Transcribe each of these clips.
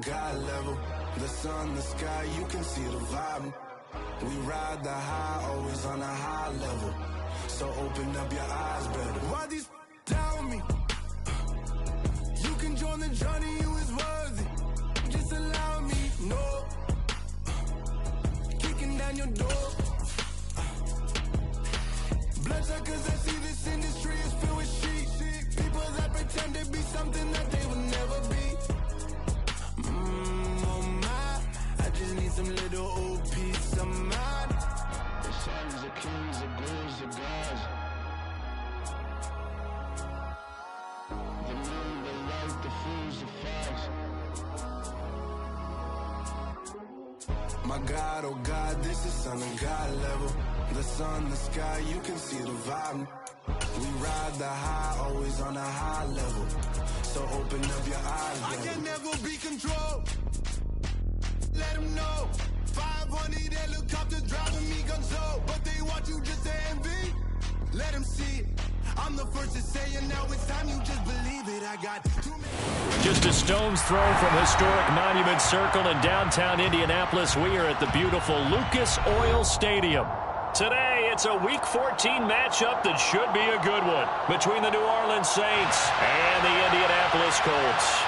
God level. The sun, the sky, you can see the vibe. We ride the high, always on a high level. So open up your eyes better. Why these tell me? You can join the journey, you is worthy. Just allow me, no. Kicking down your door. Bloodsuckers, I see this industry is filled with sheep. People that pretend to be something that they will never be. Oh my, I just need some little old peace of mind. The sons, the kings, the ghouls, the gods. The moon, the light, the fools, the facts. My God, oh God, this is son of God level. The sun, the sky, you can see the vibe. We ride the high, always on a high level. So open up your eyes, baby. I can never be controlled. Let them know. 500 helicopters driving me gonzo. But they want you just to envy. Let them see it. I'm the first to say it, now it's time you just believe it. I got too many. Just a stone's throw from historic Monument Circle in downtown Indianapolis. We are at the beautiful Lucas Oil Stadium. Today, it's a Week 14 matchup that should be a good one between the New Orleans Saints and the Indianapolis Colts.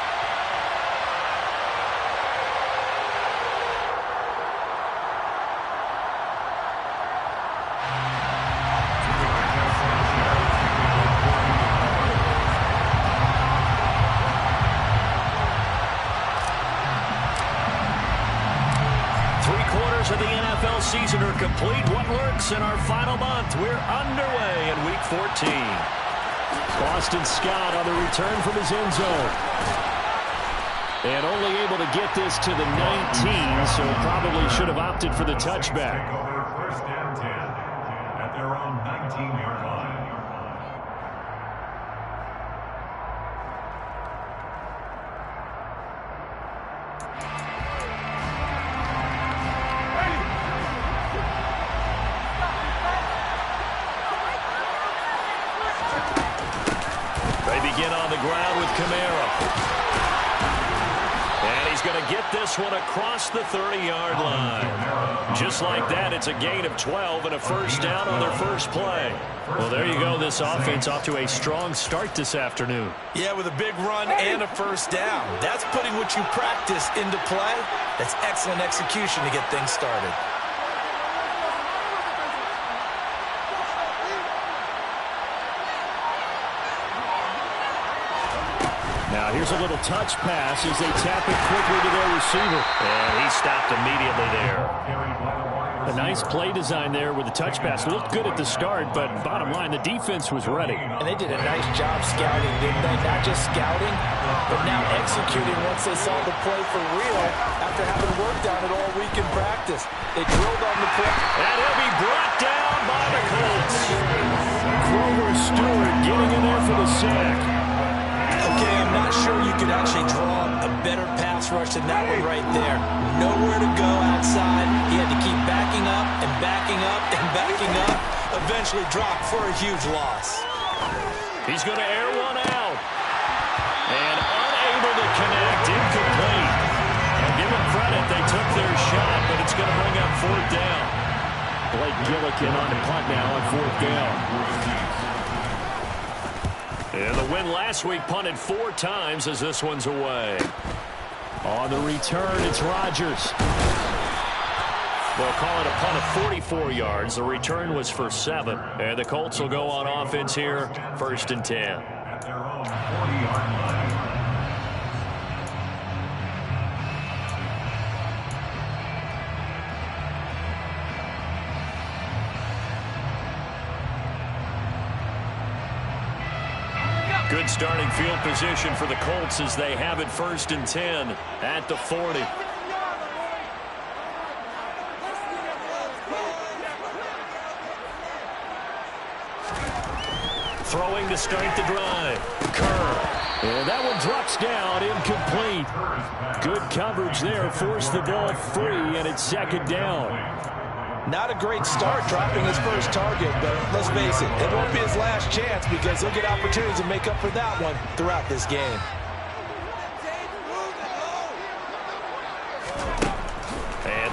Of the NFL season are complete. What lurks in our final month? We're underway in Week 14. Boston Scott on the return from his end zone. And only able to get this to the 19, so probably should have opted for the touchback. First and 10 at their own 19-yard line. Begin on the ground with Kamara. And he's going to get this one across the 30-yard line. Just like that, it's a gain of 12 and a first down on their first play. Well, there you go. This offense off to a strong start this afternoon. Yeah, with a big run and a first down. That's putting what you practice into play. That's excellent execution to get things started. Now here's a little touch pass as they tap it quickly to their receiver. And he stopped immediately there. A nice play design there with the touch pass. Looked good at the start, but bottom line, the defense was ready. And they did a nice job scouting, didn't they? Not just scouting, but now executing once they saw the play for real after having worked on it all week in practice. They drilled on the play. And he'll be brought down by the Colts. Grover Stewart getting in there for the sack. Okay, I'm not sure you could actually draw a better pass rush than that one right there. Nowhere to go outside. He had to keep backing up and backing up and backing up. Eventually dropped for a huge loss. He's going to air one out. And unable to connect, incomplete. And give them credit, they took their shot, but it's going to bring up fourth down. Blake Gillikin on the punt now on fourth down. And the win last week punted 4 times as this one's away. On the return, it's Rodgers. They'll call it a punt of 44 yards. The return was for 7. And the Colts will go on offense here, first and 10. At their own 40-yard line. Good starting field position for the Colts as they have it first and 10 at the 40. Throwing to start the drive. Kerr. And that one drops down, incomplete. Good coverage there, forced the ball free, and it's second down. Not a great start dropping his first target, but let's face it, it won't be his last chance because he'll get opportunities to make up for that one throughout this game.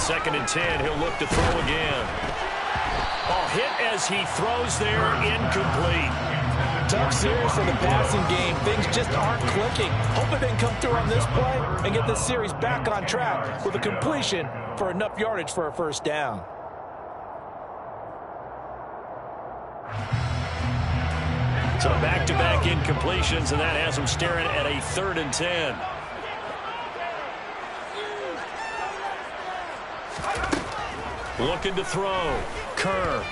2nd and 10. He'll look to throw again. Oh, hit as he throws there, incomplete. Tough series for the passing game. Things just aren't clicking. Hoping they can come through on this play and get this series back on track with a completion for enough yardage for a first down. So back-to-back incompletions, and that has them staring at a 3rd and 10. Looking to throw. Kerr.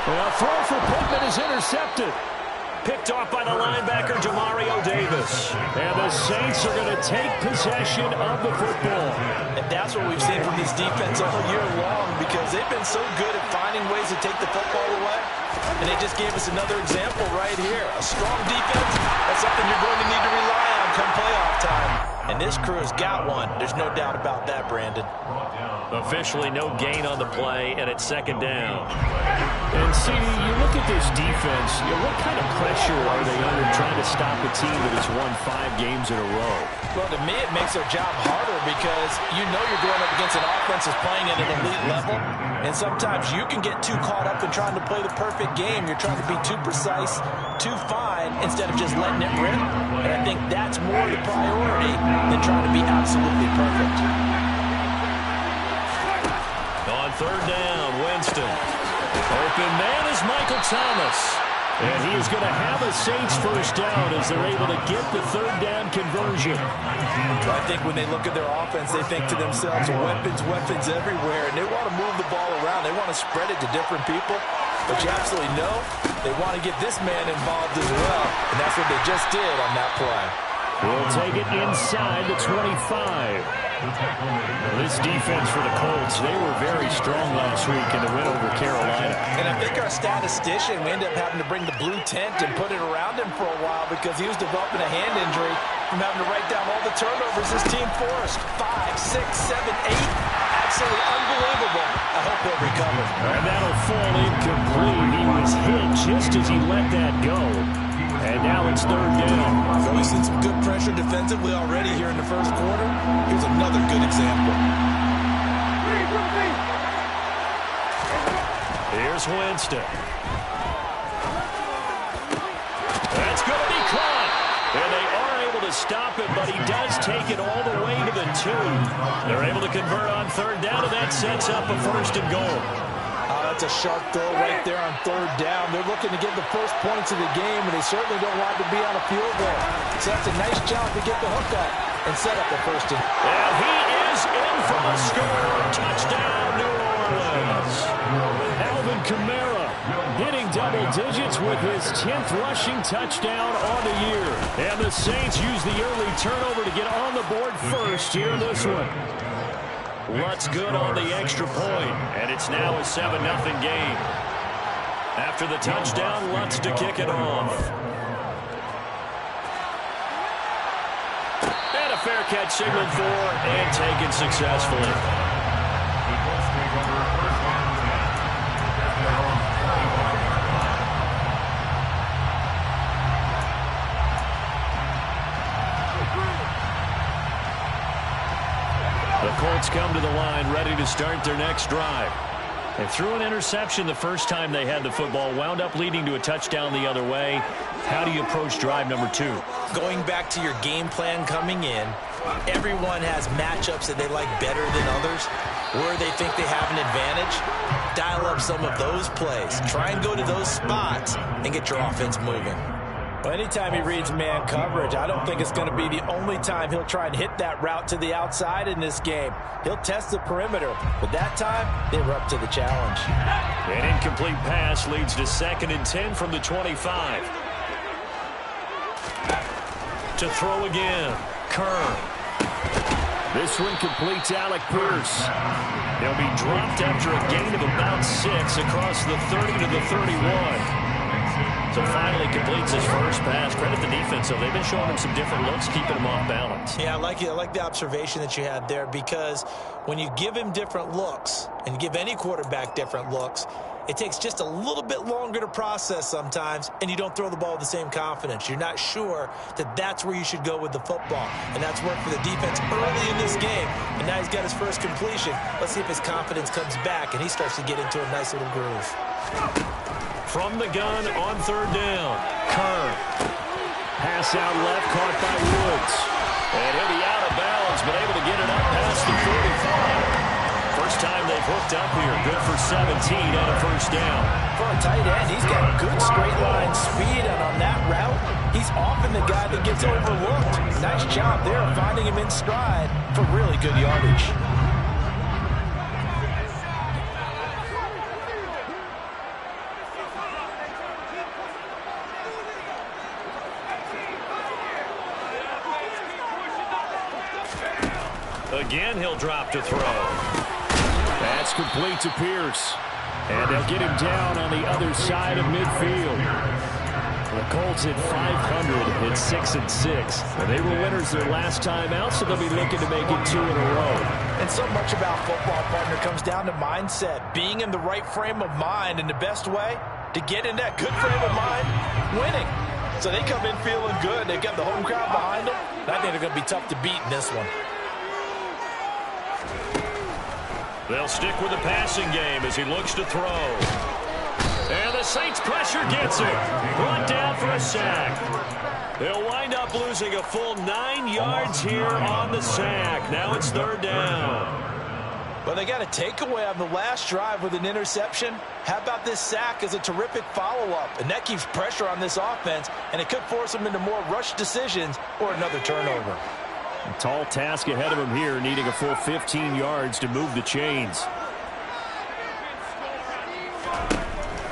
Well, throw for Pittman is intercepted. Picked off by the linebacker, Demario Davis. And the Saints are going to take possession of the football. And that's what we've seen from this defense all year long, because they've been so good at finding ways to take the football away. And they just gave us another example right here. A strong defense, that's something you're going to need to rely on come playoff time. And this crew's got one. There's no doubt about that, Brandon. Officially no gain on the play, and it's 2nd down. And, CD, you look at this defense, what kind of pressure are they under trying to stop a team that has won 5 games in a row? Well, to me, it makes their job harder because you know you're going up against an offense that's playing at an elite level, and sometimes you can get too caught up in trying to play the perfect game. You're trying to be too precise, too fine, instead of just letting it rip. And I think that's more the priority than trying to be absolutely perfect. On 3rd down, Winston. Open man is Michael Thomas. And he is going to have a Saints first down as they're able to get the 3rd down conversion. I think when they look at their offense, they think to themselves, weapons everywhere, and they want to move the ball around. They want to spread it to different people. But you absolutely know they want to get this man involved as well, and that's what they just did on that play. We'll take it inside the 25. This defense for the Colts, they were very strong last week in the win over Carolina. And I think our statistician, we ended up having to bring the blue tent and put it around him for a while because he was developing a hand injury from having to write down all the turnovers his team forced. 5, 6, 7, 8. Absolutely unbelievable. I hope he'll recover. And that'll fall incomplete. He was hit just as he let that go. And now it's 3rd down. So we've seen some good pressure defensively already here in the first quarter. Here's another good example. Here's Winston. That's going to be caught. And they are able to stop it, but he does take it all the way to the 2. They're able to convert on 3rd down, and that sets up a 1st and goal. That's a sharp throw right there on 3rd down. They're looking to get the first points of the game, and they certainly don't want to be on a field goal. So that's a nice job to get the hook up and set up the 1st and... And he is in for the score. Touchdown, New Orleans. Alvin Kamara hitting double digits with his 10th rushing touchdown on the year. And the Saints use the early turnover to get on the board first here in this one. Lutz good on the extra point, and it's now a 7-0 game. After the touchdown, Lutz to kick it off. And a fair catch signaled for and taken successfully. The Colts come to the line ready to start their next drive. They threw an interception the first time they had the football, wound up leading to a touchdown the other way. How do you approach drive number 2? Going back to your game plan coming in, everyone has matchups that they like better than others, where they think they have an advantage. Dial up some of those plays. Try and go to those spots and get your offense moving. Well, anytime he reads man coverage, I don't think it's going to be the only time he'll try and hit that route to the outside in this game. He'll test the perimeter, but that time, they were up to the challenge. An incomplete pass leads to 2nd and 10 from the 25. To throw again, Kerr. This one completes Alec Pierce. They'll be dropped after a gain of about 6 across the 30 to the 31. So finally completes his first pass. Credit the defense, though. They've been showing him some different looks, keeping him off balance. Yeah, I like the observation that you had there, because when you give him different looks and you give any quarterback different looks, it takes just a little bit longer to process sometimes, and you don't throw the ball with the same confidence. You're not sure that that's where you should go with the football. And that's worked for the defense early in this game, and now he's got his first completion. Let's see if his confidence comes back, and he starts to get into a nice little groove. From the gun on third down, Kerr. Pass out left, caught by Woods. And he'll be out of bounds, but able to get it up past the 45. First time they've hooked up here. Good for 17 and a first down. For a tight end, he's got good straight line speed, and on that route, he's often the guy that gets overlooked. Nice job there of finding him in stride for really good yardage. Again, he'll drop to throw. That's complete to Pierce. And they'll get him down on the other side of midfield. The Colts at 500 at 6-6. And they were winners their last time out, so they'll be looking to make it 2 in a row. And so much about football, partner, comes down to mindset. Being in the right frame of mind, and the best way to get in that good frame of mind, winning. So they come in feeling good. They've got the home crowd behind them. I think they're going to be tough to beat in this one. They'll stick with the passing game as he looks to throw. And the Saints pressure gets him. Brought down for a sack. They'll wind up losing a full 9 yards here on the sack. Now it's third down. Well, they got a takeaway on the last drive with an interception. How about this sack as a terrific follow-up? And that keeps pressure on this offense, and it could force them into more rush decisions or another turnover. A tall task ahead of him here, needing a full 15 yards to move the chains.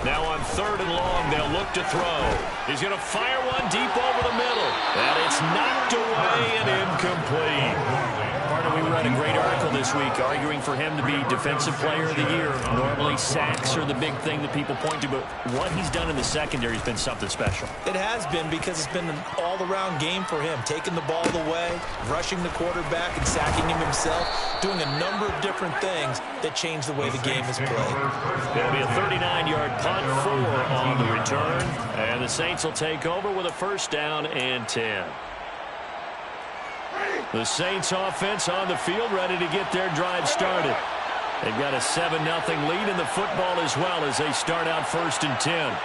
Now on third and long, they'll look to throw. He's going to fire one deep over the middle. And it's knocked away and incomplete. Partner, we read a great article this week arguing for him to be Defensive Player of the Year. Normally, sacks are the big thing that people point to, but what he's done in the secondary has been something special. It has been, because it's been an all-around game for him. Taking the ball away, rushing the quarterback, and sacking him himself, doing a number of different things that change the way the game is played. It'll be a 39-yard punt, 4 on the return, and the Saints will take over with a first down and 10. The Saints offense on the field, ready to get their drive started. They've got a 7-0 lead in the football as well as they start out first and 10.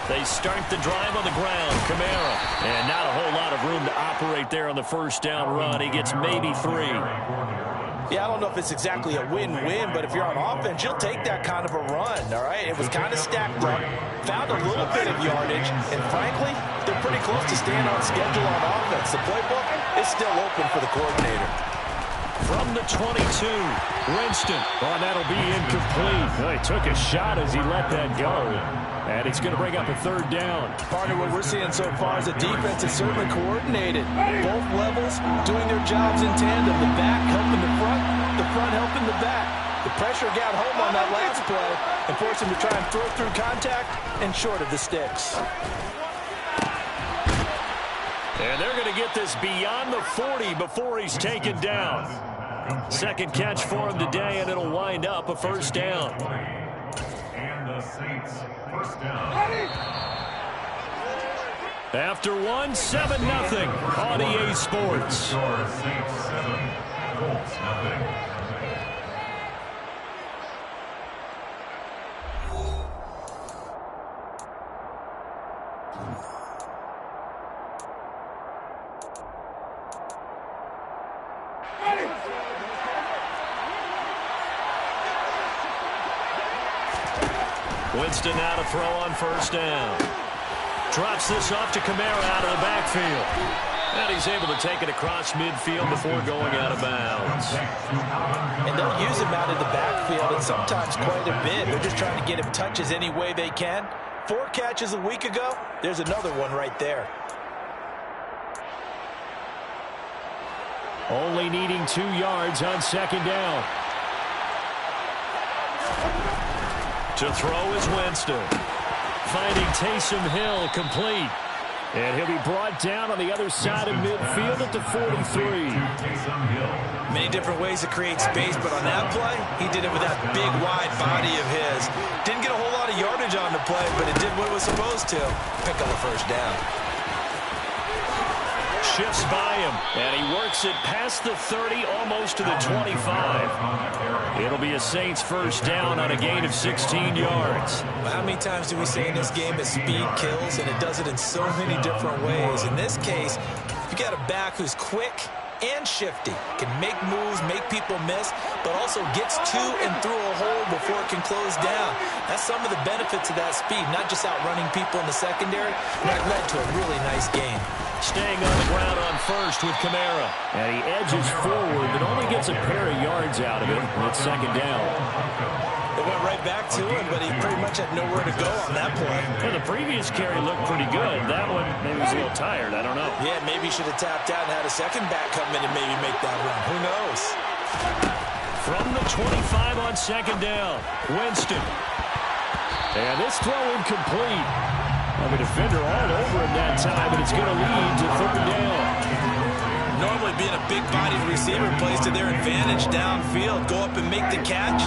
They start the drive on the ground. Kamara. And not a whole lot of room to operate there on the first down run. He gets maybe 3. Yeah, I don't know if it's exactly a win-win, but if you're on offense, you'll take that kind of a run, all right? It was kind of stacked up, found a little bit of yardage, and frankly, they're pretty close to staying on schedule on offense. The playbook is still open for the coordinator. From the 22, Winston. Oh, that'll be incomplete. Well, he took a shot as he let that go. And it's going to bring up a third down. Partner, what we're seeing so far is a defense is certainly coordinated. Both levels doing their jobs in tandem. The back helping the front helping the back. The pressure got home on that last play and forced him to try and throw through contact and short of the sticks. And they're going to get this beyond the 40 before he's taken down. Second catch for him today, and it'll wind up a first down. And the Saints first down. After 7-0 on EA Sports. Saints 7, Colts nothing. Winston now to throw on first down. Drops this off to Kamara out of the backfield. And he's able to take it across midfield before going out of bounds. And they'll use him out of the backfield, and sometimes quite a bit. They're just trying to get him touches any way they can. 4 catches a week ago. There's another one right there. Only needing 2 yards on second down. To throw is Winston. Finding Taysom Hill complete. And he'll be brought down on the other side of midfield at the 43. Many different ways to create space, but on that play, he did it with that big, wide body of his. Didn't get a whole lot of yardage on the play, but it did what it was supposed to. Pick up the first down. Shifts by him, and he works it past the 30, almost to the 25. It'll be a Saints first down on a gain of 16 yards. Well, how many times do we say in this game that speed kills, and it does it in so many different ways? In this case, you got a back who's quick and shifty, can make moves, make people miss, but also gets to and through a hole before it can close down. That's some of the benefits of that speed, not just outrunning people in the secondary. That led to a really nice game. Staying on the ground on first with Kamara. And he edges forward, but only gets a pair of yards out of it. And it's second down. They went right back to him, but he pretty much had nowhere to go on that play. Well, the previous carry looked pretty good. That one, maybe he was a little tired. I don't know. Yeah, maybe he should have tapped out and had a second back come in and maybe make that run. Who knows? From the 25 on second down, Winston. And this throw incomplete. Well, the defender all over him that time, but it's going to lead to third down. Normally being a big-bodied receiver plays to their advantage downfield. Go up and make the catch,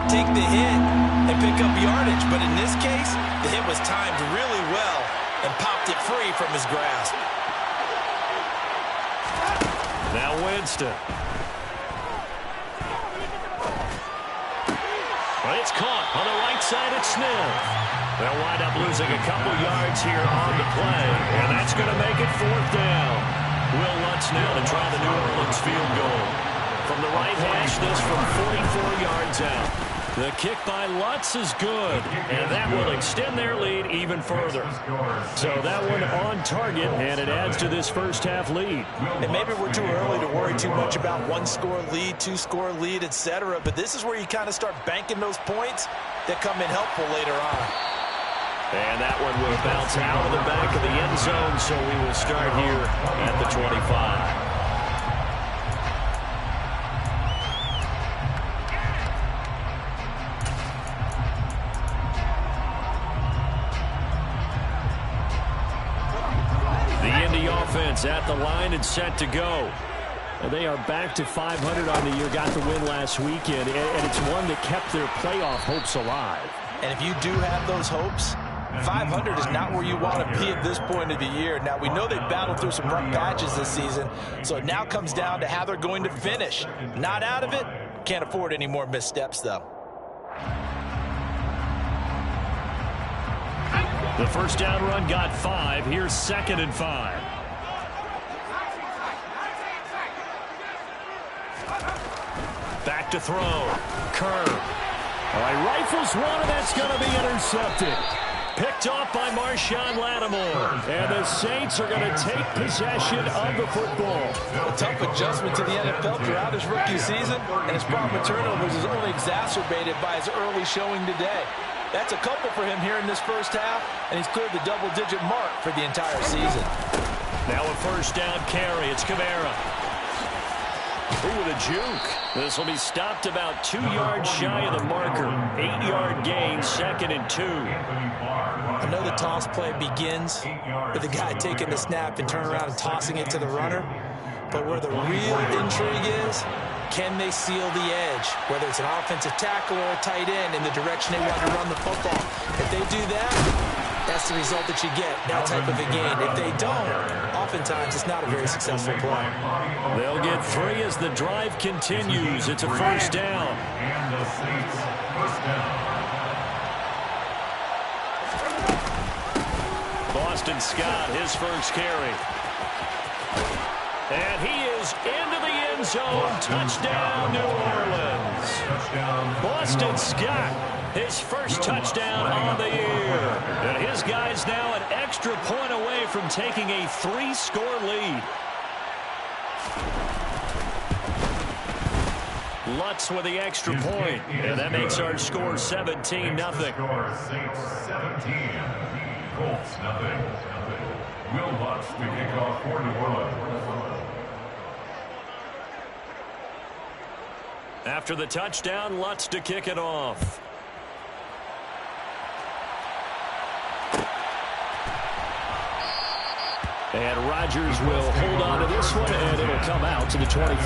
take the hit, and pick up yardage. But in this case, the hit was timed really well and popped it free from his grasp. Now Winston. Well, it's caught on the right side at Smith. They'll wind up losing a couple yards here on the play, and that's going to make it fourth down. Will Lutz now to try the New Orleans field goal. From the right hash, this from 44 yards out. The kick by Lutz is good, and that will extend their lead even further. So that one on target, and it adds to this first half lead. And maybe we're too early to worry too much about one-score lead, two-score lead, etc. But this is where you kind of start banking those points that come in helpful later on. And that one will bounce out of the back of the end zone, so we will start here at the 25. Offense at the line and set to go. And they are back to 500 on the year, got the win last weekend, and it's one that kept their playoff hopes alive. And if you do have those hopes, 500 is not where you want to be at this point of the year. Now, we know they've battled through some rough patches this season, so it now comes down to how they're going to finish. Not out of it, can't afford any more missteps, though. The first down run got 5. Here's 2nd and 5. Back to throw. Curve. All right, rifles one, and that's going to be intercepted. Picked off by Marshawn Lattimore. And the Saints are going to take possession of the football. A tough adjustment to the NFL throughout his rookie season, and his problem with turnovers is only exacerbated by his early showing today. That's a couple for him here in this first half, and he's cleared the double-digit mark for the entire season. Now a first down carry. It's Kamara. Ooh, with a juke. This will be stopped about 2 yards shy of the marker. 8-yard gain, 2nd and 2. I know the toss play begins with the guy taking the snap and turning around and tossing it to the runner. But where the real intrigue is, can they seal the edge? Whether it's an offensive tackle or a tight end in the direction they want to run the football. If they do that, that's the result that you get, that type of a gain. If they don't, oftentimes it's not a very successful play. They'll get 3 as the drive continues. It's a first down. And the Saints first down. Boston Scott, his first carry. And he is into the end zone. Touchdown, New Orleans. Boston Scott, his first touchdown on the year. And his guys now an extra point away from taking a 3-score lead. Lutz with the extra point. And that makes our score 17-0. Score Saints 17. Colts nothing. Will Lutz to kick off for New Orleans. After the touchdown, Lutz to kick it off. And Rodgers will hold on to this one, and it'll come out to the 25.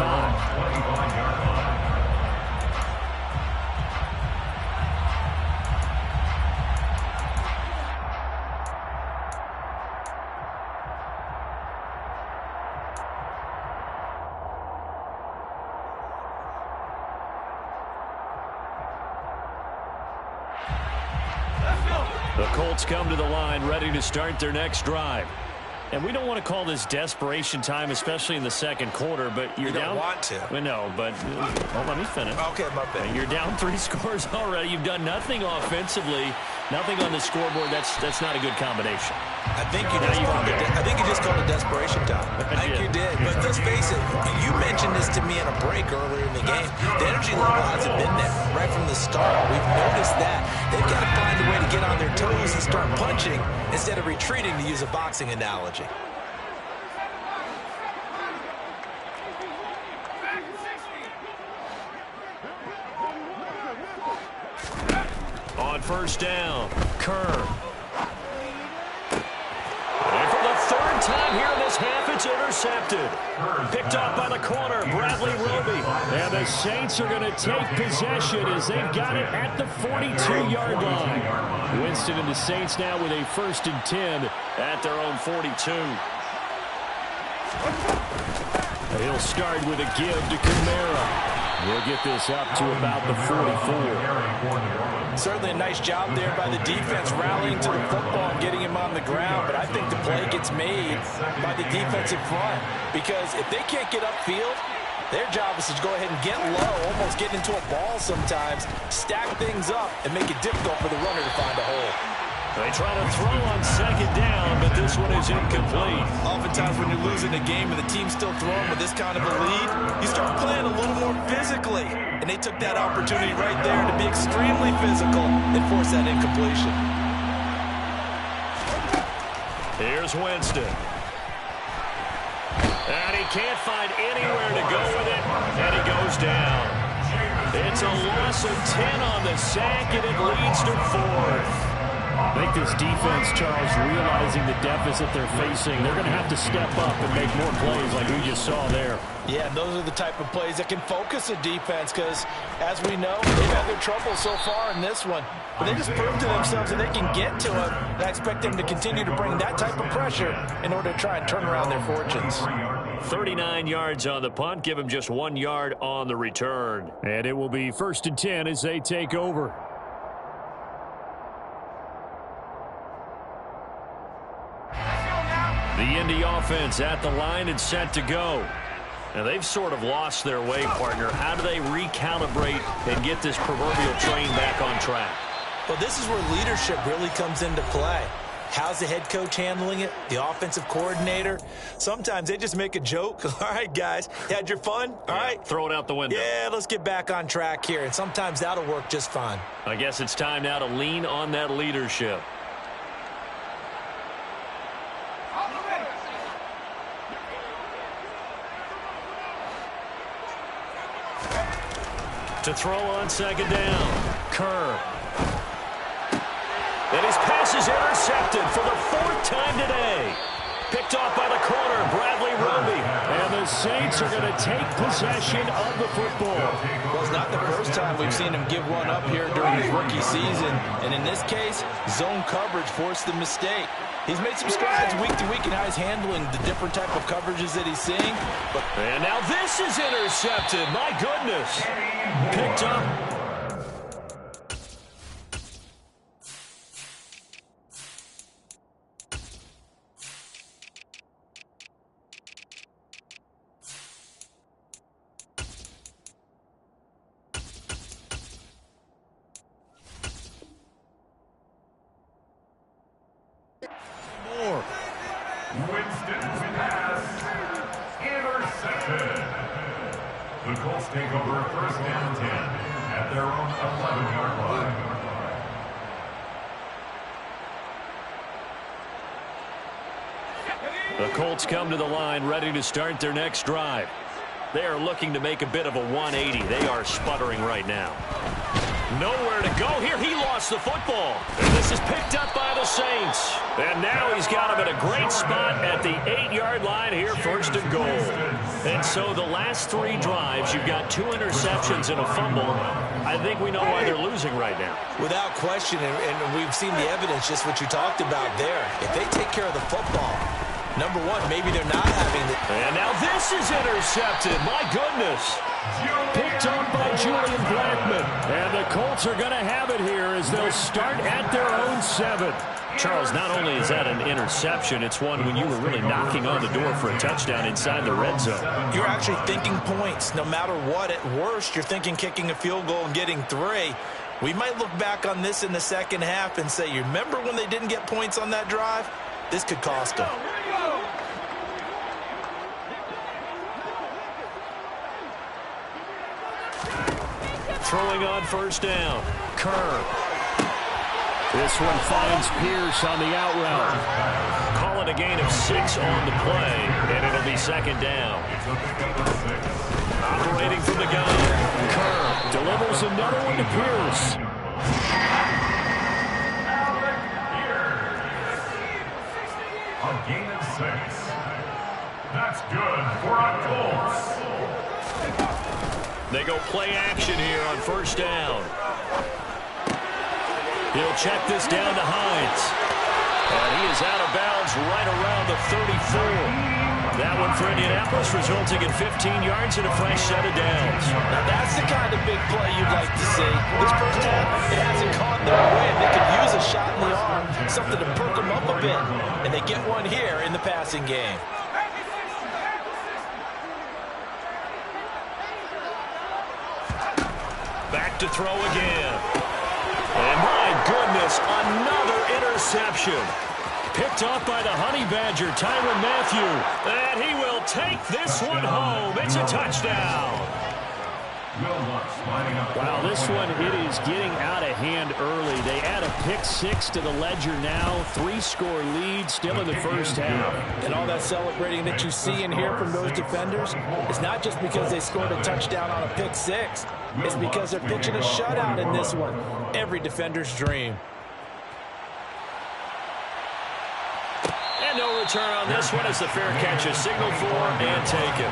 The Colts come to the line ready to start their next drive. And we don't want to call this desperation time, especially in the second quarter, but you're down. You don't want to. No, but well, let me finish. Okay, my bad. You're down 3 scores already. You've done nothing offensively, nothing on the scoreboard. That's not a good combination. I think you just called it desperation time. I think you did. But let's face it, you mentioned this to me in a break earlier in the game. The energy level hasn't been there right from the start. We've noticed that. They've got to find a way to get on their toes and start punching instead of retreating, to use a boxing analogy. On first down, Kerr. And for the third time here in this half, it's intercepted. Picked off by the corner, Bradley Roby. And the Saints are going to take possession as they've got it at the 42-yard line. Winston and the Saints now with a 1st and 10 at their own 42. He'll start with a give to Kamara. We'll get this up to about the 44. Certainly a nice job there by the defense rallying to the football and getting him on the ground, but I think the play gets made by the defensive front because if they can't get upfield, their job is to go ahead and get low, almost get into a ball sometimes, stack things up, and make it difficult for the runner to find a hole. They try to throw on second down, but this one is incomplete. Oftentimes when you're losing a game and the team's still throwing with this kind of a lead, you start playing a little more physically. And they took that opportunity right there to be extremely physical and force that incompletion. Here's Winston. And he can't find anywhere to go with it, and he goes down. It's a loss of 10 on the sack, and it leads to 4th. I think this defense, Charles, realizing the deficit they're facing, they're going to have to step up and make more plays like we just saw there. Yeah, and those are the type of plays that can focus a defense because, as we know, they've had their trouble so far in this one. But they just proved to themselves that they can get to it, and I expect them to continue to bring that type of pressure in order to try and turn around their fortunes. 39 yards on the punt, give them just 1 yard on the return. And it will be 1st and 10 as they take over. The Indy offense at the line and set to go. Now they've sort of lost their way, partner. How do they recalibrate and get this proverbial train back on track? Well, this is where leadership really comes into play. How's the head coach handling it? The offensive coordinator? Sometimes they just make a joke. All right, guys, had your fun? All right. Throw it out the window. Yeah, let's get back on track here. And sometimes that'll work just fine. I guess it's time now to lean on that leadership. To throw on second down, Kerr. And his pass is intercepted for the 4th time today. Picked off by the corner, Bradley Roby. And the Saints are going to take possession of the football. Well, it's not the first time we've seen him give one up here during his rookie season. And in this case, zone coverage forced the mistake. He's made some strides week to week in how he's handling the different type of coverages that he's seeing. And now this is intercepted. My goodness. Picked up. Winston's pass intercepted. The Colts take over 1st and 10 at their own 11-yard line. The Colts come to the line ready to start their next drive. They are looking to make a bit of a 180. They are sputtering right now. Nowhere to go here. He lost the football. And this is picked up by the Saints. And now he's got him in a great spot at the 8-yard line here, first and goal. And so the last 3 drives, you've got 2 interceptions and a fumble. I think we know why they're losing right now. Without question, and we've seen the evidence, just what you talked about there. If they take care of the football, number one, maybe they're not having the... And now this is intercepted. My goodness. Picked up by Julian Blackman. And the Colts are going to have it here as they'll start at their own 7. Charles, not only is that an interception, it's one when you were really knocking on the door for a touchdown inside the red zone. You're actually thinking points. No matter what, at worst, you're thinking kicking a field goal and getting 3. We might look back on this in the second half and say, you remember when they didn't get points on that drive? This could cost them. Throwing on first down. Kerr. This one finds Pierce on the out route. Calling a gain of 6 on the play, and it'll be second down. Operating from the gun. Kerr delivers another one to Pierce. A gain of 6. That's good for a Colts. They go play action here on first down. He'll check this down to Hines. And he is out of bounds right around the 34. That one for Indianapolis, resulting in 15 yards and a fresh set of downs. Now that's the kind of big play you'd like to see. This first half, it hasn't caught their wind. They could use a shot in the arm, something to perk them up a bit. And they get one here in the passing game. Back to throw again. And my goodness, another interception. Picked off by the Honey Badger, Tyrann Mathieu. And he will take this one home. It's a touchdown. Wow, this one, it is getting out of hand early. They add a pick 6 to the ledger now. 3-score lead still in the first half. And all that celebrating that you see and hear from those defenders, it's not just because they scored a touchdown on a pick 6. It's because they're pitching a shutout in this one. Every defender's dream. And no return on this one as the fair catch is signaled for and taken.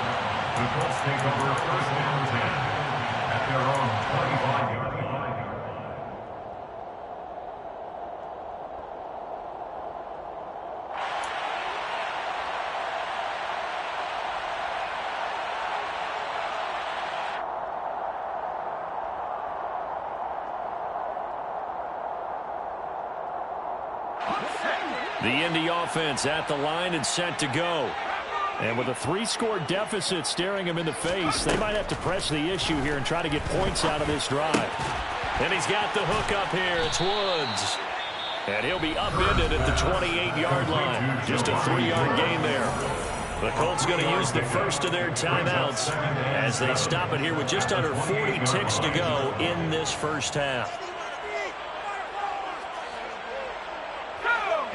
The Colts take over first down 10 at their own 25-yard line. The Indy offense at the line and set to go. And with a 3-score deficit staring him in the face, they might have to press the issue here and try to get points out of this drive. And he's got the hook up here. It's Woods. And he'll be upended at the 28-yard line. Just a 3-yard gain there. The Colts going to use the first of their timeouts as they stop it here with just under 40 ticks to go in this first half.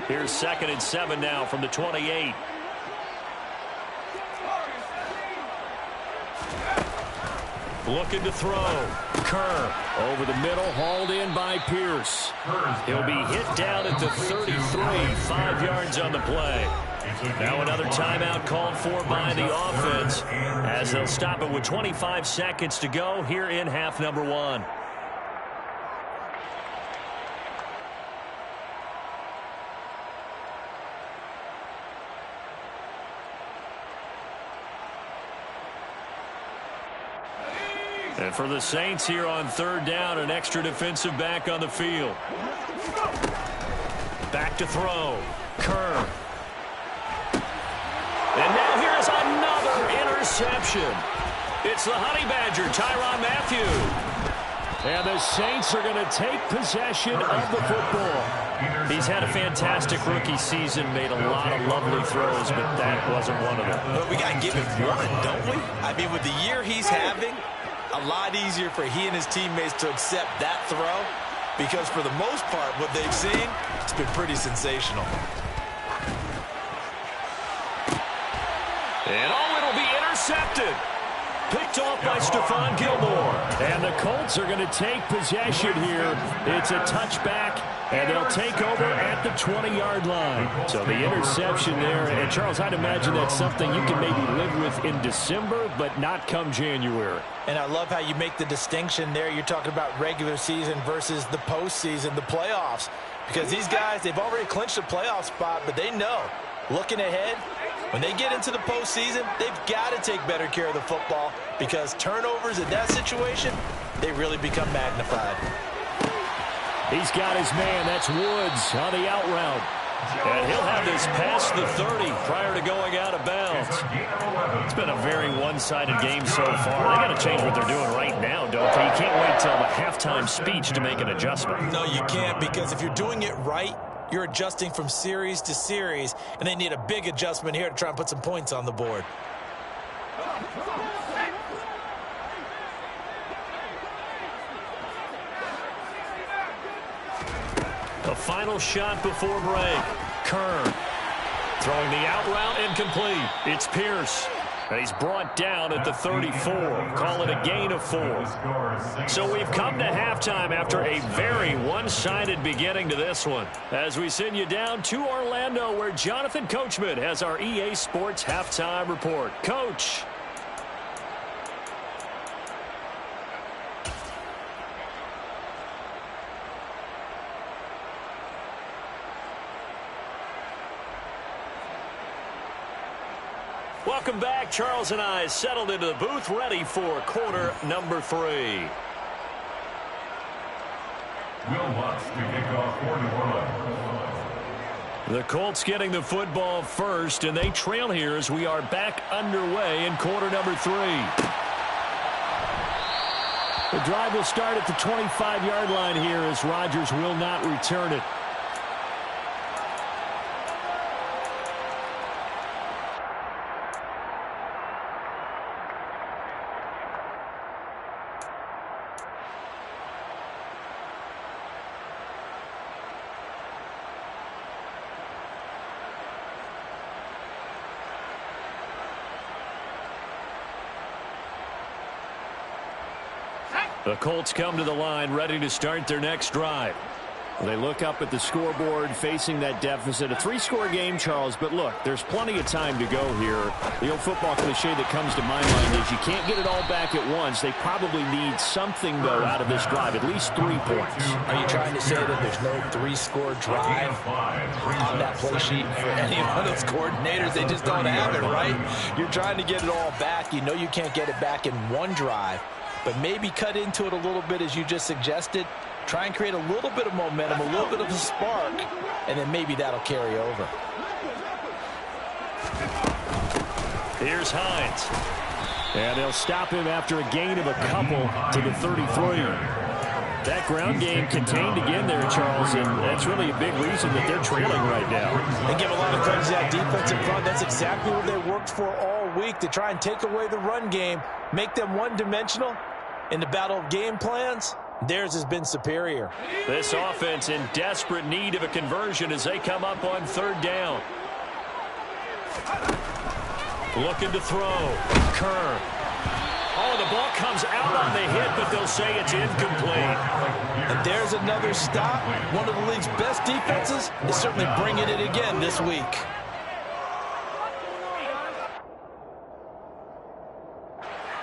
Here's 2nd and 7 now from the 28. Looking to throw. Kerr over the middle, hauled in by Pierce. He'll be hit down at the 33, 5 yards on the play. Now another timeout called for by the offense as they'll stop it with 25 seconds to go here in half number 1. And for the Saints here on 3rd down, an extra defensive back on the field. Back to throw. Kerr. And now here's another interception. It's the Honey Badger, Tyrann Mathieu. And the Saints are going to take possession of the football. He's had a fantastic rookie season, made a lot of lovely throws, but that wasn't one of them. But we got to give him one, don't we? I mean, with the year he's having, a lot easier for he and his teammates to accept that throw because for the most part, what they've seen, it's been pretty sensational. And oh, it'll be intercepted. Picked off by Stephon Gilmore. And the Colts are going to take possession here. It's a touchback, and they'll take over at the 20-yard line. So the interception there. And, Charles, I'd imagine that's something you can maybe live with in December, but not come January. And I love how you make the distinction there. You're talking about regular season versus the postseason, the playoffs. Because these guys, they've already clinched a playoff spot, but they know, looking ahead, when they get into the postseason, they've got to take better care of the football because turnovers in that situation, they really become magnified. He's got his man. That's Woods on the out route. And he'll have this past the 30 prior to going out of bounds. It's been a very one-sided game so far. They got to change what they're doing right now, don't they? You can't wait till the halftime speech to make an adjustment. No, you can't, because if you're doing it right, you're adjusting from series to series, and they need a big adjustment here to try and put some points on the board. The final shot before break. Kern throwing the out route incomplete. It's Pierce. And he's brought down at the 34. Call it a gain of 4. So we've come to halftime after a very one-sided beginning to this one. As we send you down to Orlando, where Jonathan Coachman has our EA Sports halftime report. Coach. Welcome back. Charles and I settled into the booth, ready for quarter number 3. Will Lutz to kick off for New Orleans. The Colts getting the football first, and they trail here as we are back underway in quarter number 3. The drive will start at the 25-yard line here as Rodgers will not return it. The Colts come to the line ready to start their next drive. They look up at the scoreboard facing that deficit. A 3-score game, Charles, but look, there's plenty of time to go here. The old football cliche that comes to my mind is you can't get it all back at once. They probably need something, though, out of this drive, at least 3 points. Are you trying to say that there's no 3-score drive on that play sheet for any one of those coordinators? They just don't have it, right? You're trying to get it all back. You know you can't get it back in one drive, but maybe cut into it a little bit as you just suggested. Try and create a little bit of momentum, a little bit of a spark, and then maybe that'll carry over. Here's Hines. And they'll stop him after a gain of a couple to the 33. That ground game contained again there, Charles, and that's really a big reason that they're trailing right now. They give a lot of credit to that defensive front. That's exactly what they worked for all week, to try and take away the run game, make them one-dimensional. In the battle of game plans, theirs has been superior. This offense in desperate need of a conversion as they come up on 3rd down. Looking to throw. Kern. Oh, the ball comes out on the hit, but they'll say it's incomplete. And there's another stop. One of the league's best defenses is certainly bringing it again this week.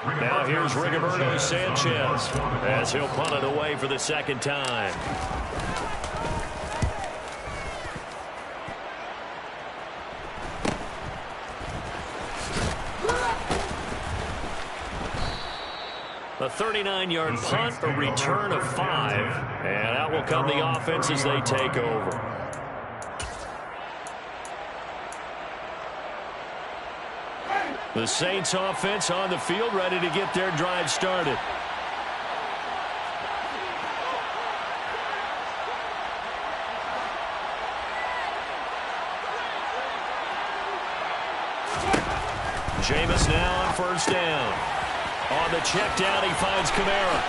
Now here's Rigoberto Sanchez as he'll punt it away for the 2nd time. A 39-yard punt, a return of 5, and out will come the offense as they take over. The Saints offense on the field, ready to get their drive started. Jameis now on 1st down. On the check down, he finds Kamara.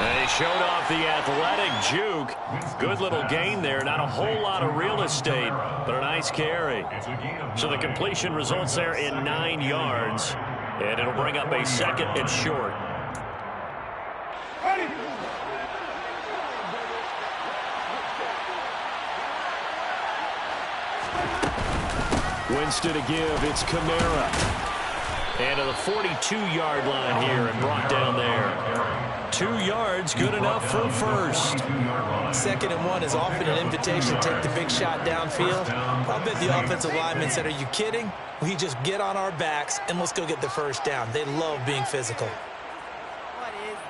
And he showed off the athletic juke. Good little gain there. Not a whole lot of real estate, but a nice carry. So the completion results there in 9 yards. And it'll bring up a 2nd and short. Winston to give. It's Kamara. And to the 42-yard line here and brought down there. 2 yards, good enough for a first. 2nd and 1 is often an invitation to take the big shot downfield. I'll bet the offensive lineman said, are you kidding? We just get on our backs and let's go get the first down. They love being physical. What is this?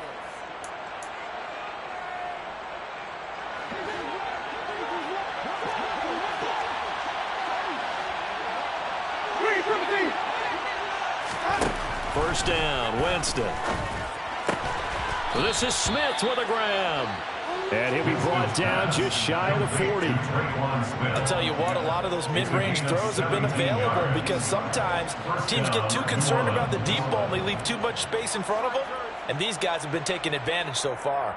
First down, Winston. This is Smith with a grab. And he'll be brought down just shy of the 40. I'll tell you what, a lot of those mid-range throws have been available because sometimes teams get too concerned about the deep ball and they leave too much space in front of them. And these guys have been taking advantage so far.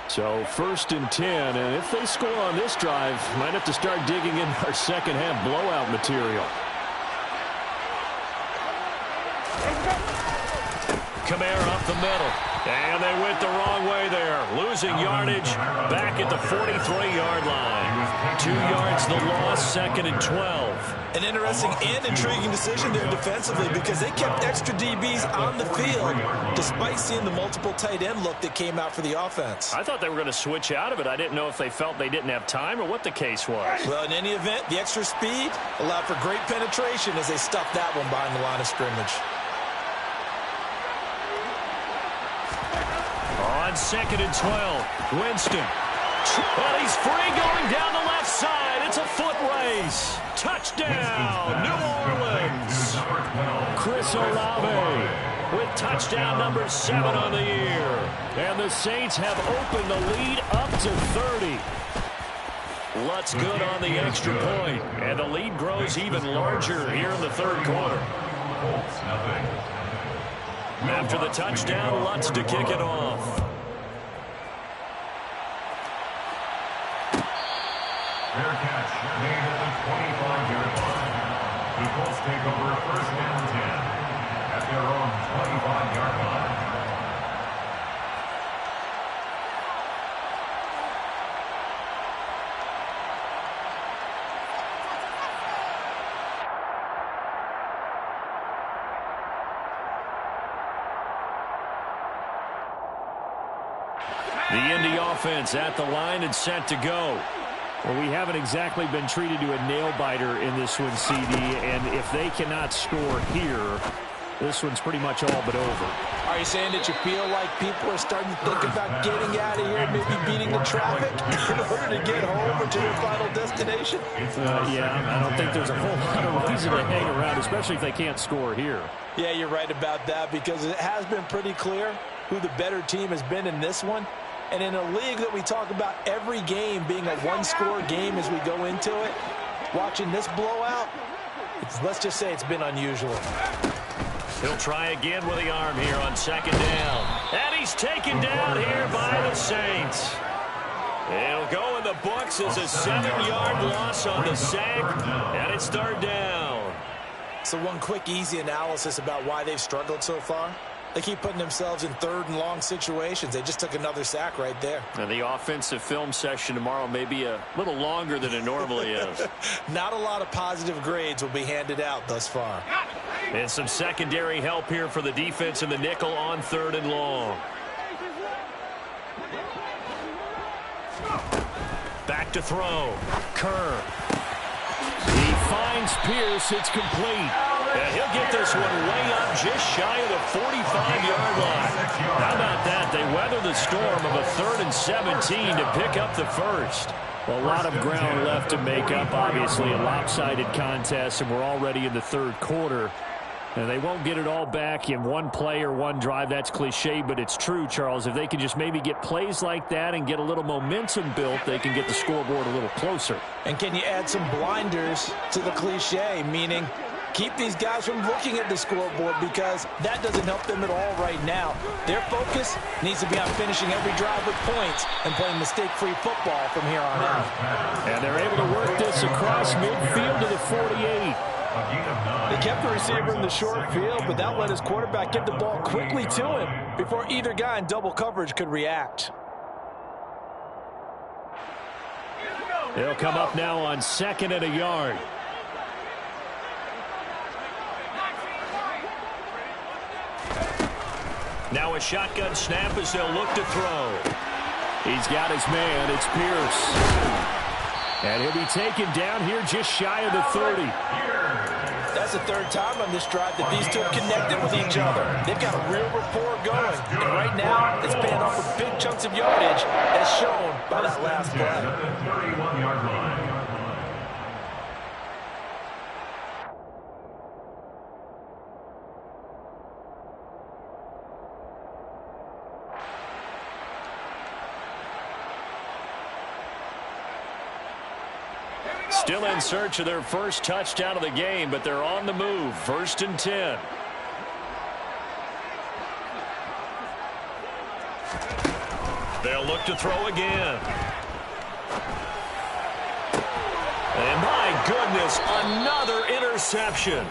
So 1st and 10, and if they score on this drive, might have to start digging in our second half blowout material. Kamara up the middle. And they went the wrong way there. Losing yardage back at the 43-yard line. 2 yards the loss, 2nd and 12. An interesting and intriguing decision there defensively because they kept extra DBs on the field despite seeing the multiple tight end look that came out for the offense. I thought they were going to switch out of it. I didn't know if they felt they didn't have time or what the case was. Well, in any event, the extra speed allowed for great penetration as they stuffed that one behind the line of scrimmage. On 2nd and 12, Winston. Well, he's free going down the left side. It's a foot race. Touchdown, New Orleans. Chris Olave with touchdown number 7 on the year. And the Saints have opened the lead up to 30. Lutz good on the extra point. And the lead grows even larger here in the 3rd quarter. After the touchdown, Lutz to kick it off. Fair catch made at the 25-yard line. The Colts take over 1st and 10 at their own 25-yard line. The Indy offense at the line and set to go. Well, we haven't exactly been treated to a nail-biter in this one, CD, and if they cannot score here, this one's pretty much all but over. Are you saying that you feel like people are starting to think about getting out of here, maybe beating the traffic in order to get home or to their final destination? Yeah, I don't think there's a whole lot of reason to hang around, especially if they can't score here. Yeah, you're right about that because it has been pretty clear who the better team has been in this one. And in a league that we talk about every game being a one-score game as we go into it, watching this blowout, let's just say it's been unusual. He'll try again with the arm here on 2nd down. And he's taken down here by the Saints. It'll go in the books as a 7-yard loss on the sack, and it's 3rd down. So one quick, easy analysis about why they've struggled so far. They keep putting themselves in 3rd and long situations. They just took another sack right there. And the offensive film session tomorrow may be a little longer than it normally is. Not a lot of positive grades will be handed out thus far. And some secondary help here for the defense in the nickel on 3rd and long. Back to throw. Kerr. He finds Pierce. It's complete. And he'll get this one way up just shy of the 45-yard line. How about that? They weather the storm of a 3rd and 17 to pick up the first. A lot of ground left to make up. Obviously, a lopsided contest, and we're already in the 3rd quarter. And they won't get it all back in one play or one drive. That's cliche, but it's true, Charles. If they can just maybe get plays like that and get a little momentum built, they can get the scoreboard a little closer. And can you add some blinders to the cliche, meaning keep these guys from looking at the scoreboard because that doesn't help them at all right now. Their focus needs to be on finishing every drive with points and playing mistake-free football from here on out. And they're able to work this across midfield to the 48. They kept the receiver in the short field, but that let his quarterback get the ball quickly to him before either guy in double coverage could react. They'll come up now on 2nd and a yard. Now a shotgun snap as they'll look to throw. He's got his man. It's Pierce. And he'll be taken down here just shy of the 30. That's the third time on this drive that these two have connected with each other. They've got a real rapport going. And right now, it's paying off with big chunks of yardage, as shown by that last play. 31-yard line. Still in search of their first touchdown of the game, but they're on the move. 1st and 10. They'll look to throw again. And my goodness, another interception.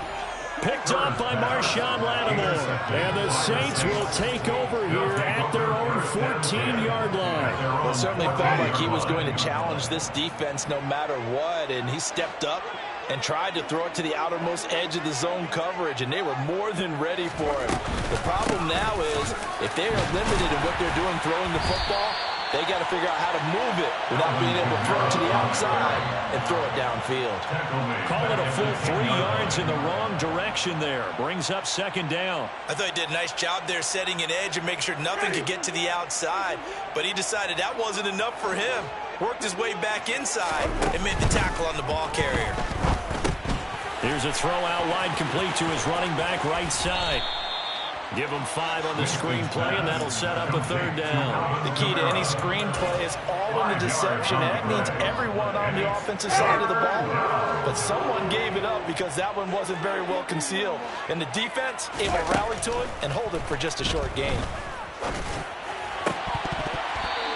Picked off by Marshawn Lattimore. And the Saints will take over here at their own 14-yard line. Well, it certainly felt like he was going to challenge this defense no matter what, and he stepped up and tried to throw it to the outermost edge of the zone coverage, and they were more than ready for it. The problem now is if they are limited in what they're doing throwing the football, they got to figure out how to move it without being able to throw it to the outside and throw it downfield. Call it a full 3 yards in the wrong direction there. Brings up 2nd down. I thought he did a nice job there setting an edge and making sure nothing could get to the outside, but he decided that wasn't enough for him. Worked his way back inside and made the tackle on the ball carrier. Here's a throw out wide complete to his running back right side. Give him 5 on the screenplay, and that'll set up a 3rd down. The key to any screenplay is all in the deception, and that means everyone on the offensive side of the ball. But someone gave it up because that one wasn't very well concealed. And the defense able to rally to it and hold it for just a short gain.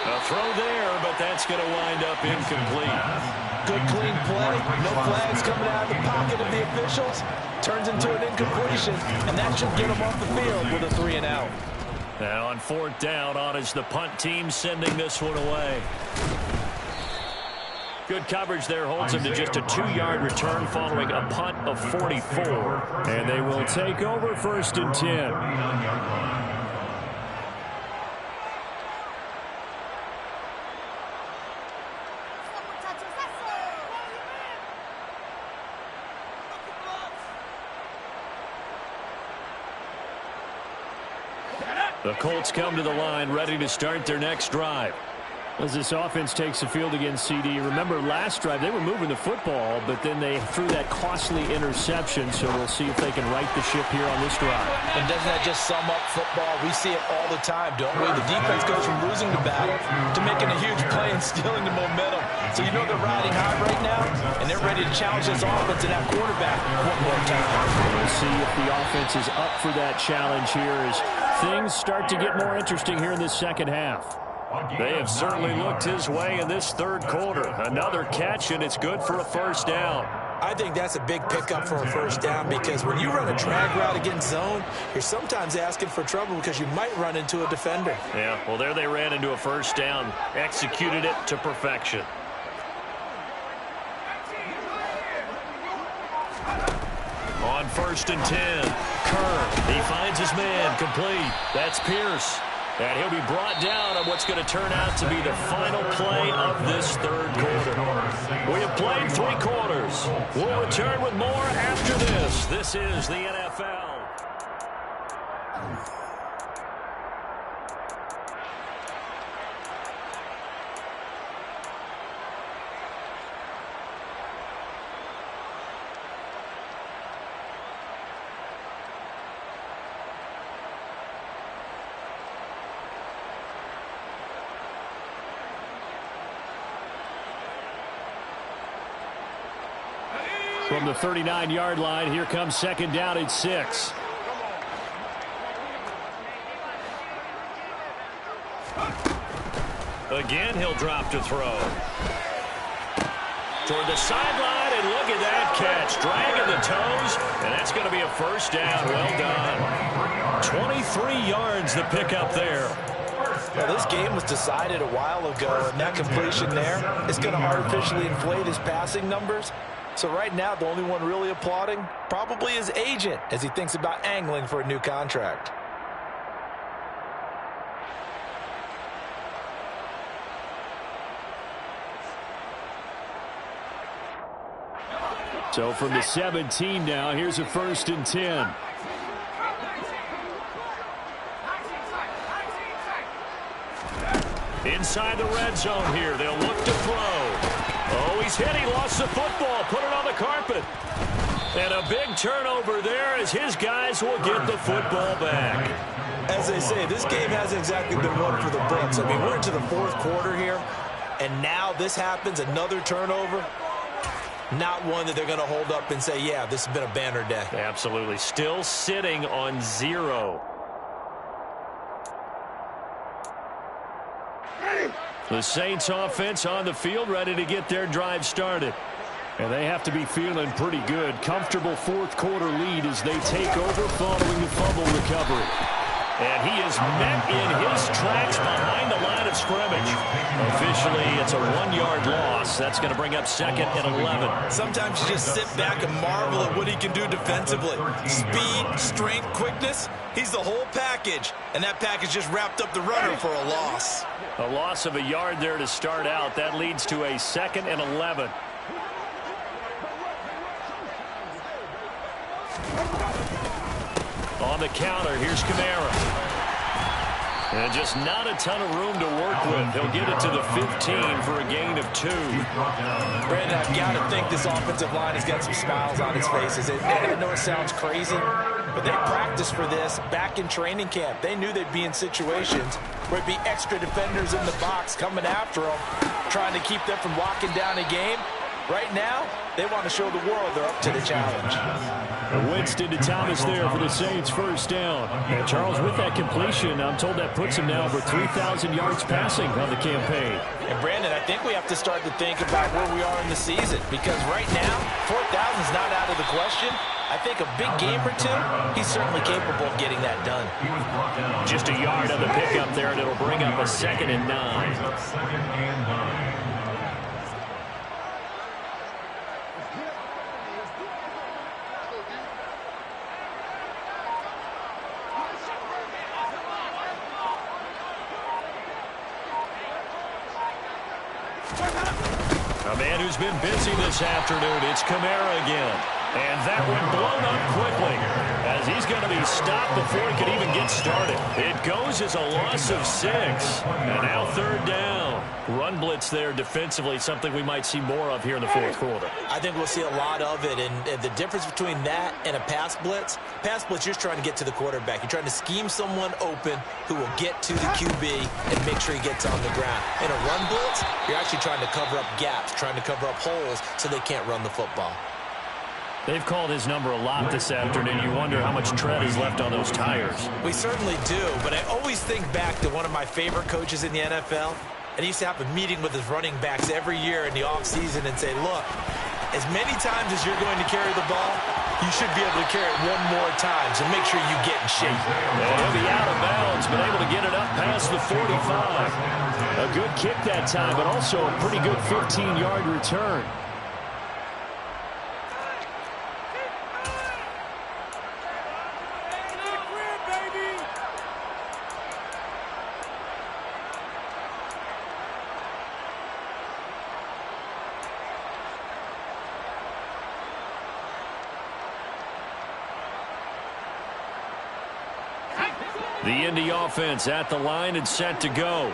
A throw there, but that's going to wind up incomplete. Good clean play, no flags coming out of the pocket of the officials. Turns into an incompletion, and that should get them off the field with a 3 and out. Now on 4th down, on is the punt team sending this one away. Good coverage there holds him to just a 2-yard return following a punt of 44. And they will take over 1st and 10. The Colts come to the line ready to start their next drive. As this offense takes the field against CD, remember last drive they were moving the football, but then they threw that costly interception, so we'll see if they can right the ship here on this drive. And doesn't that just sum up football? We see it all the time, don't we? The defense goes from losing the battle to making a huge play and stealing the momentum. So you know they're riding high right now, and they're ready to challenge this offense and that quarterback one more time. We'll see if the offense is up for that challenge here as things start to get more interesting here in this 2nd half. They have certainly looked his way in this 3rd quarter. Another catch, and it's good for a 1st down. I think that's a big pickup for a 1st down because when you run a drag route against zone, you're sometimes asking for trouble because you might run into a defender. Yeah, well, there they ran into a 1st down. Executed it to perfection. On 1st and 10, Kerr, he finds his man, complete. That's Pierce. And he'll be brought down on what's going to turn out to be the final play of this 3rd quarter. We have played 3 quarters. We'll return with more after this. This is the NFL. From the 39-yard line, here comes second down at 6. Again, he'll drop to throw. Toward the sideline, and look at that catch. Dragging the toes, and that's going to be a first down. Well done. 23 yards the pickup there. Well, this game was decided a while ago, and that completion there is going to artificially inflate his passing numbers. So right now, the only one really applauding probably his agent as he thinks about angling for a new contract. So from the 17 now, here's a 1st and 10. Inside the red zone here. They'll look to throw. Oh, he's hit. He lost the football. Put it on the carpet. And a big turnover there as his guys will get the football back. As they say, this game hasn't exactly been one for the books. I mean, we're into the 4th quarter here, and now this happens, another turnover. Not one that they're going to hold up and say, yeah, this has been a banner day. Absolutely. Still sitting on 0. The Saints offense on the field, ready to get their drive started. And they have to be feeling pretty good. Comfortable 4th quarter lead as they take over following the fumble recovery. And he is met in his tracks behind the line of scrimmage. Officially, it's a 1-yard loss. That's going to bring up 2nd and 11. Sometimes you just sit back and marvel at what he can do defensively. Speed, strength, quickness. He's the whole package. And that package just wrapped up the runner for a loss. A loss of a yard there to start out. That leads to a 2nd and 11. On the counter, here's Kamara. And just not a ton of room to work with. He'll get it to the 15 for a gain of 2. Brandon, I've got to think this offensive line has got some smiles on its faces. And I know it sounds crazy, but they practiced for this back in training camp. They knew they'd be in situations where it'd be extra defenders in the box coming after them, trying to keep them from locking down a game. Right now, they want to show the world they're up to the challenge. Winston to Thomas there for the Saints' first down. And Charles, with that completion, I'm told that puts him now over 3,000 yards passing on the campaign. And Brandon, I think we have to start to think about where we are in the season, because right now, 4,000 is not out of the question. I think a big game or two, he's certainly capable of getting that done. Just a yard on the pickup there, and it'll bring up a 2nd and 9. A man who's been busy this afternoon, it's Kamara again. And that one blown up quickly as he's going to be stopped before he could even get started. It goes as a loss of 6. And now 3rd down. Run blitz there defensively, something we might see more of here in the 4th quarter. I think we'll see a lot of it. And the difference between that and a pass blitz, you're just trying to get to the quarterback. You're trying to scheme someone open who will get to the QB and make sure he gets on the ground. In a run blitz, you're actually trying to cover up gaps, trying to cover up holes so they can't run the football. They've called his number a lot this afternoon. You wonder how much tread is left on those tires. We certainly do, but I always think back to one of my favorite coaches in the NFL, and he used to have a meeting with his running backs every year in the offseason and say, look, as many times as you're going to carry the ball, you should be able to carry it one more time, so make sure you get in shape. And he'll be out of bounds, but able to get it up past the 45. A good kick that time, but also a pretty good 15-yard return. The Indy offense at the line and set to go.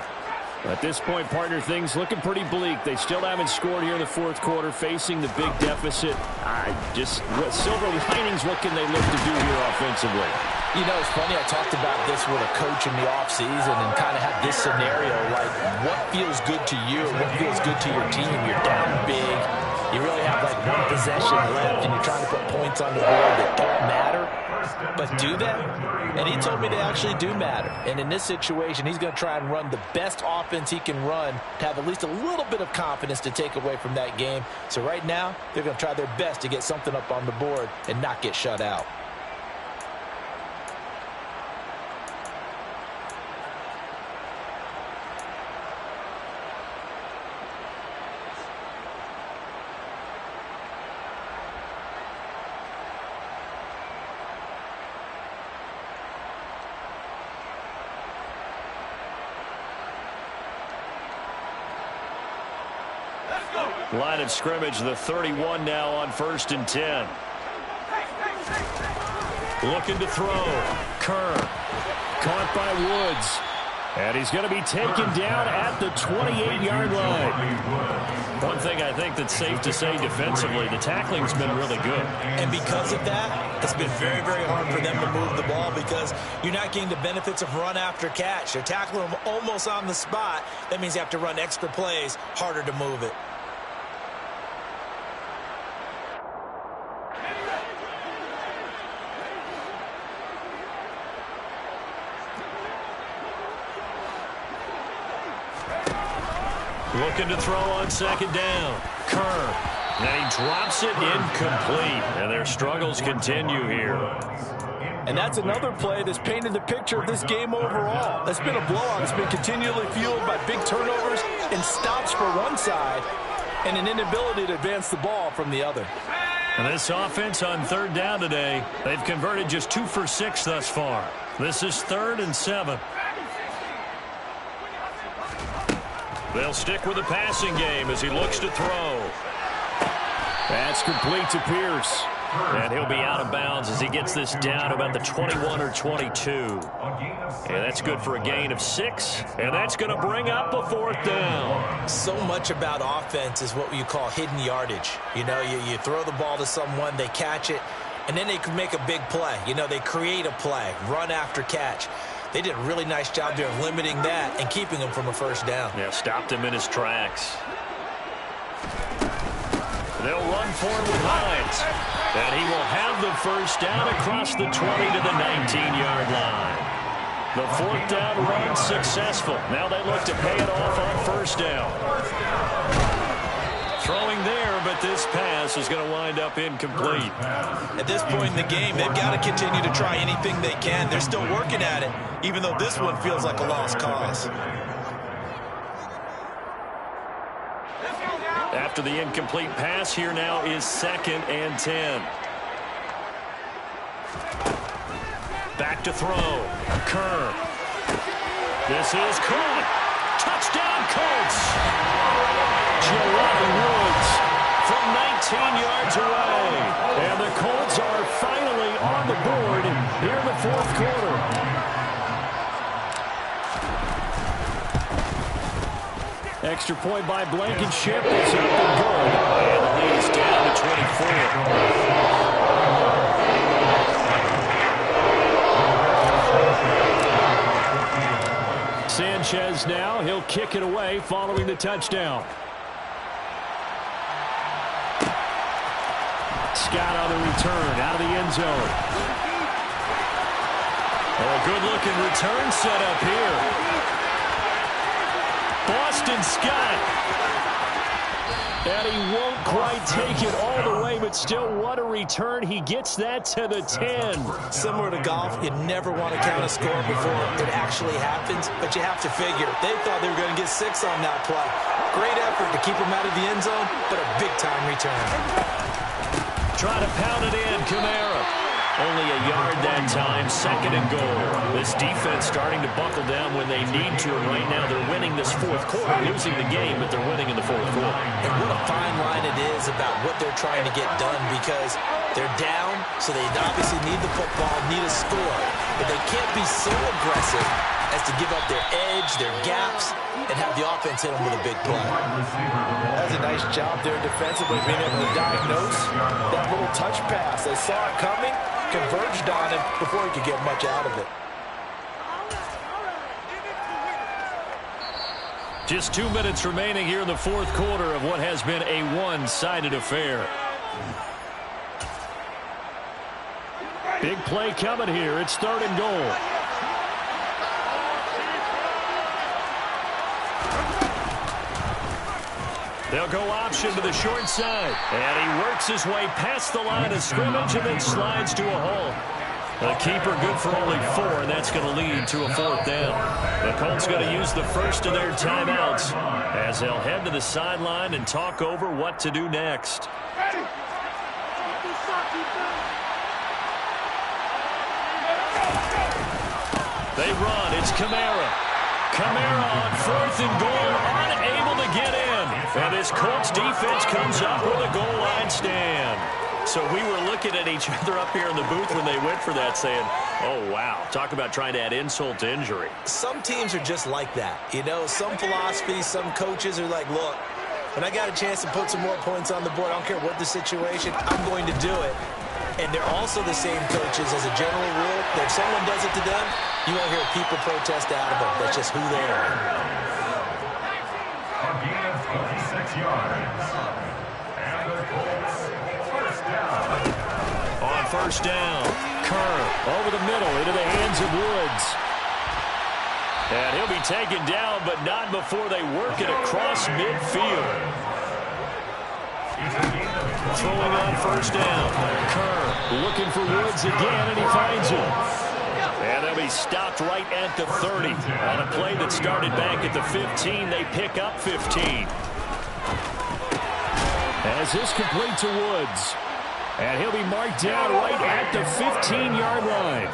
At this point, partner, things looking pretty bleak. They still haven't scored here in the 4th quarter, facing the big deficit. Silver linings, what can they look to do here offensively? You know, it's funny, I talked about this with a coach in the offseason and kind of had this scenario, like what feels good to you and what feels good to your team. You're down big. you really have like one possession left and you're trying to put points on the board that don't matter, but do that? And he told me they actually do matter. And in this situation, he's going to try and run the best offense he can run to have at least a little bit of confidence to take away from that game. So right now, they're going to try their best to get something up on the board and not get shut out. Line of scrimmage, the 31 now on 1st and 10. Looking to throw. Kerr. Caught by Woods. And he's going to be taken down at the 28-yard line. One thing I think that's safe to say defensively, the tackling's been really good. And because of that, it's been very, very hard for them to move the ball because you're not getting the benefits of run after catch. They're tackling them almost on the spot. That means you have to run extra plays, harder to move it. Looking to throw on 2nd down. Kerr. And he drops it incomplete. And their struggles continue here. And that's another play that's painted the picture of this game overall. It's been a blowout. It's been continually fueled by big turnovers and stops for one side and an inability to advance the ball from the other. And this offense on 3rd down today, they've converted just 2 for 6 thus far. This is 3rd and 7. They'll stick with the passing game as he looks to throw. That's complete to Pierce. And he'll be out of bounds as he gets this down about the 21 or 22. And that's good for a gain of 6. And that's going to bring up a 4th down. So much about offense is what you call hidden yardage. You know, you throw the ball to someone, they catch it, and then they can make a big play. You know, they create a play, run after catch. They did a really nice job there of limiting that and keeping him from a 1st down. Yeah, stopped him in his tracks. They'll run forward with Hines. And he will have the 1st down across the 20 to the 19-yard line. The 4th down run successful. Now they look to pay it off on 1st down. Throwing there, but this pass is going to wind up incomplete. At this point in the game, they've got to continue to try anything they can. They're still working at it, even though this one feels like a lost cause. After the incomplete pass, here now is 2nd and 10. Back to throw. Kerr. This is caught. Touchdown, Colts. Jelani Woods from 19 yards away. And the Colts are finally on the board here in the 4th quarter. Extra point by Blankenship is up and good. And the lead is down to 24. Sanchez now, he'll kick it away following the touchdown. Scott on the return, out of the end zone. Oh, a good-looking return set up here. Boston Scott. And he won't quite take it all the way, but still, what a return. He gets that to the 10. Similar to golf, you never want to count a score before it actually happens, but you have to figure they thought they were going to get 6 on that play. Great effort to keep him out of the end zone, but a big-time return. Try to pound it in, Kamara. Only a yard that time, 2nd and goal. This defense starting to buckle down when they need to, and right now they're winning this 4th quarter, losing the game, but they're winning in the 4th quarter. And what a fine line it is about what they're trying to get done, because they're down, so they obviously need the football, need a score, but they can't be so aggressive as to give up their edge, their gaps, and have the offense hit them with a big play. That's a nice job there defensively, being able to diagnose that little touch pass. They saw it coming, converged on it before he could get much out of it. Just 2 minutes remaining here in the fourth quarter of what has been a one-sided affair. Big play coming here. It's 3rd and goal. They'll go option to the short side. And he works his way past the line of scrimmage and then slides to a hole. The keeper good for only 4, and that's going to lead to a 4th down. The Colts going to use the first of their timeouts as they'll head to the sideline and talk over what to do next. They run. It's Kamara. Kamara on 4th and goal, unable to get in. And this Colts defense comes up with a goal line stand. So we were looking at each other up here in the booth when they went for that saying, oh, wow, talk about trying to add insult to injury. Some teams are just like that. You know, some philosophies, some coaches are like, look, when I got a chance to put some more points on the board, I don't care what the situation, I'm going to do it. And they're also the same coaches as a general rule. That if someone does it to them, you won't hear people protest out of them. That's just who they are. A gain of 26 yards. And the Colts, first down. On first down, Kerr over the middle into the hands of Woods. And he'll be taken down, but not before they work it across midfield. Throwing on first down. Kerr looking for Woods again, and he finds him. And they'll be stopped right at the 30. On a play that started back at the 15, they pick up 15. As this complete to Woods. And he'll be marked down right at the 15-yard line.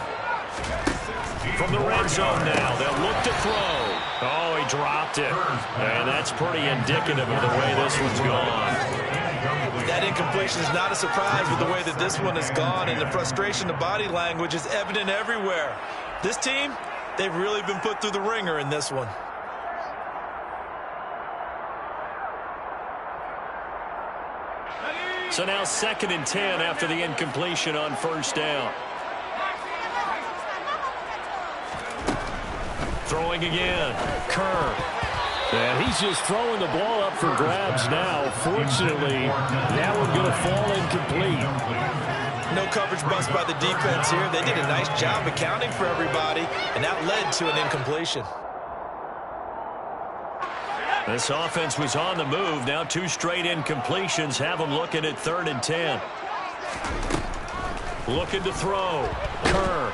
From the red zone now, they'll look to throw. Oh, he dropped it. And that's pretty indicative of the way this one's gone. That incompletion is not a surprise with the way that this one has gone, and the frustration, the body language is evident everywhere. This team, they've really been put through the ringer in this one. So now 2nd and 10 after the incompletion on first down. Throwing again. Kerr. And he's just throwing the ball up for grabs now. Fortunately, that one's going to fall incomplete. No coverage bust by the defense here. They did a nice job accounting for everybody, and that led to an incompletion. This offense was on the move. Now 2 straight incompletions have them looking at 3rd and 10. Looking to throw. Kerr.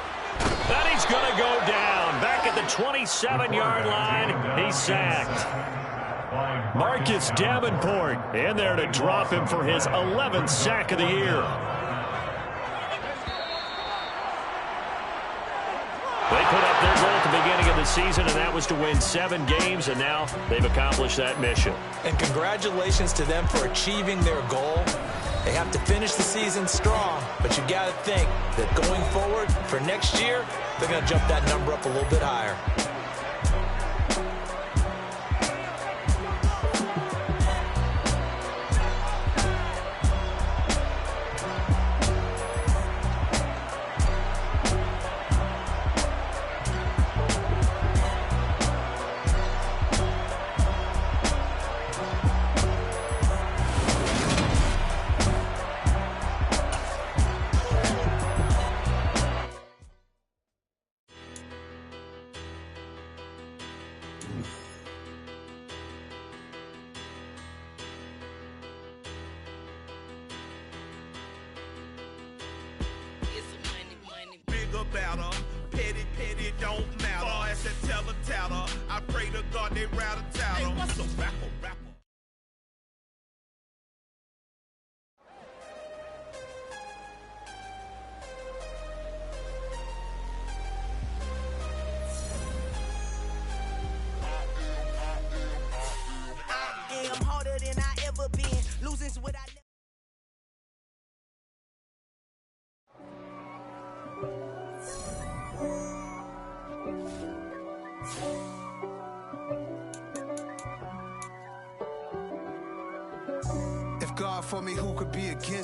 And he's going to go down. Back at the 27-yard line. He's sacked. Marcus Davenport in there to drop him for his 11th sack of the year. They put up their goal at the beginning of the season, and that was to win 7 games, and now they've accomplished that mission. And congratulations to them for achieving their goal. They have to finish the season strong, but you got to think that going forward for next year, they're going to jump that number up a little bit higher. About them. Petty, don't matter. Far as that tell a tattle, I pray to God they rattle tattle. Hey, what's a rapper? I am harder than I ever been. Losing's what I God for me, who could be against me?